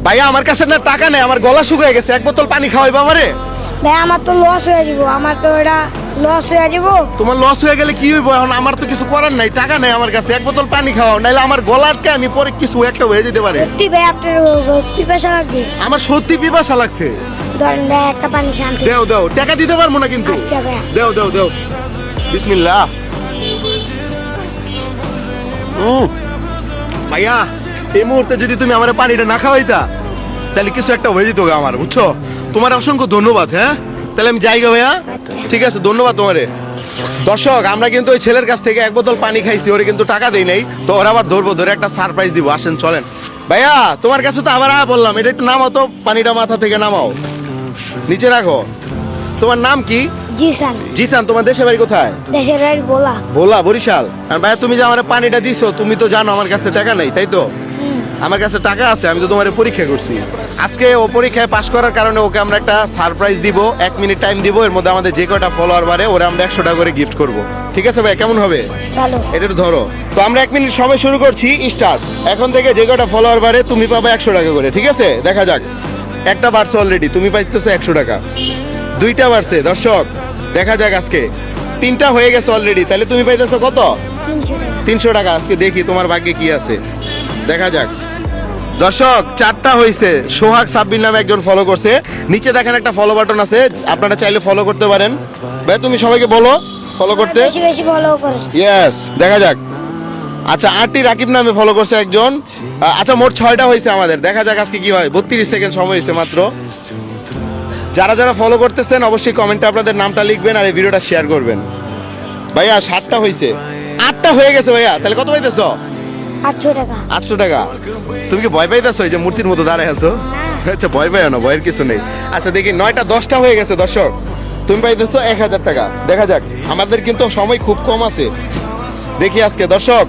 ভাইয়া আমার কাছে না টাকা নেই, আমার গলা শুকিয়ে গেছে, এক বোতল পানি খাওয়াইবা আমারে? ভাই আমার তো লস হয়ে যাব, আমার তো এটা লস হয়ে যাব। তোমার লস হয়ে গেলে কি হইব এখন? আমার তো কিছু করার নাই, টাকা নেই আমার কাছে, এক বোতল পানি খাওয়াও, নাইলে আমার গলারকে আমি পরে কিছু একটা হয়ে যেতে পারে। সত্যি ভাই আপনার পিপাসা লাগছে? আমার সত্যি পিপাসা লাগছে। ধরেন ভাই একটা পানি খান। দেও দেও, টাকা দিতে পারবো না কিন্তু। আচ্ছা ভাই। দেও দেও দেও, বিসমিল্লাহ। ভাইয়া এই মুহূর্তে যদি তুমি আমার পানিটা না খাওয়াইতা তাহলে কিছু একটা হয়ে যেত আমার, বুঝছো? তোমার অসংখ্য ধন্যবাদ। হ্যাঁ তাহলে আমি যাই গো ভাইয়া। ঠিক আছে, ধন্যবাদ তোমারে। দর্শক আমরা কিন্তু ওই ছেলের কাছ থেকে এক বোতল পানি খাইছি, ওরে কিন্তু টাকা দেই নাই, তো ওরা আবার ধরবো, ধরে একটা সারপ্রাইজ দিব। আসেন চলেন। ভাইয়া তোমার কাছে তো আবার বললাম, এটা একটু নামাও তো, পানিটা মাথা থেকে নামাও, নিচে রাখো। তোমার নাম কি? জিসান। জিসান, তোমার দেশের বাড়ি কোথায়? দেশের বাড়ি ভোলা। ভোলা, বরিশাল। আর ভাইয়া তুমি যে আমার পানিটা দিছো, তুমি তো জানো আমার কাছে টাকা নাই, তাই তো? আমার কাছে টাকা আছে, আমি তো তোমার পরীক্ষা করছি। আজকে ও পরীক্ষায় পাশ করার কারণে ওকে আমরা একটা সারপ্রাইজ দিব, 1 মিনিট টাইম দিব, এর মধ্যে আমাদের যে কটা ফলোয়ার বাড়ে ওরা আমরা 100 টাকা করে গিফট করব। ঠিক আছে ভাই, কেমন হবে? ভালো। এটা একটু ধরো তো, আমরা 1 মিনিট সময় শুরু করছি, স্টার্ট। এখন থেকে যে কটা ফলোয়ার বাড়ে তুমি পাবে 100 টাকা করে, ঠিক আছে? দেখা যাক। একটা বাড়ছে অলরেডি, তুমি পাইতেছো 100 টাকা। 2টা বাড়ছে দর্শক, দেখা যাক আজকে। 3টা হয়ে গেছে অলরেডি, তাহলে তুমি পাইতেছো কত? 300 টাকা। আজকে দেখি তোমার ভাগ্যে কি আছে, দেখা যাক। দর্শক 4টা হয়েছে। সোহাগ সাব্বির নামে একজন ফলো করছে, নিচে দেখেন একটা ফলো বাটন আছে, আপনারা চাইলে ফলো করতে পারেন। ভাই তুমি সবাইকে বলো ফলো করতে। বেশি বেশি ফলো করে। ইয়েস, দেখা যাক। আচ্ছা, আরটি রাকিব নামে ফলো করছে একজন। আচ্ছা মোট 6টা হয়েছে আমাদের, দেখা যাক আজকে কি হয়। 32 সেকেন্ড সময় হয়েছে মাত্র। যারা যারা ফলো করতেছেন অবশ্যই কমেন্টে আপনাদের নামটা লিখবেন আর এই ভিডিওটা শেয়ার করবেন। ভাইয়া 7টা হয়েছে, 8টা হয়ে গেছে ভাইয়া, তাহলে কত পাইতেছো? 800 টাকা। 800 টাকা। তুমি কি ভয় পাইতেছো এই যে মূর্তির মতো দাঁড়ায় আছো? আচ্ছা ভয় পাইও না, ভয়ের কিছু নেই। আচ্ছা দেখি 9টা 10টা হয়ে গেছে দর্শক, তুমি পাইতেছো 1000 টাকা। দেখা যাক, আমাদের কিন্তু সময় খুব কম আছে। দেখি আজকে দর্শক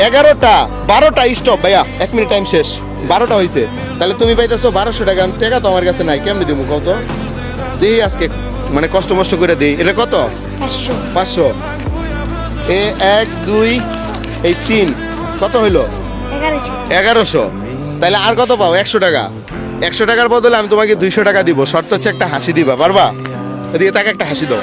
11টা 12টা স্টপ ভাইয়া, 1 মিনিট টাইম শেষ। 12টা হয়েছে, তাহলে তুমি পাইতেছো 1200 টাকা। টাকা তো আমার কাছে নাই, কেমনি দিব কত? দেখি আজকে, মানে কষ্ট মষ্ট করে দিই। এটা কত? 500। 500। 1 2 এই 3 কত হইলো? 1100। তাহলে আর কত পাও? 100 টাকা। 100 টাকার বদলে আমি তোমাকে 200 টাকা দিব, শর্ত হচ্ছে একটা হাসি দিবা, পারবা? এদিকে তাকে একটা হাসি দাও।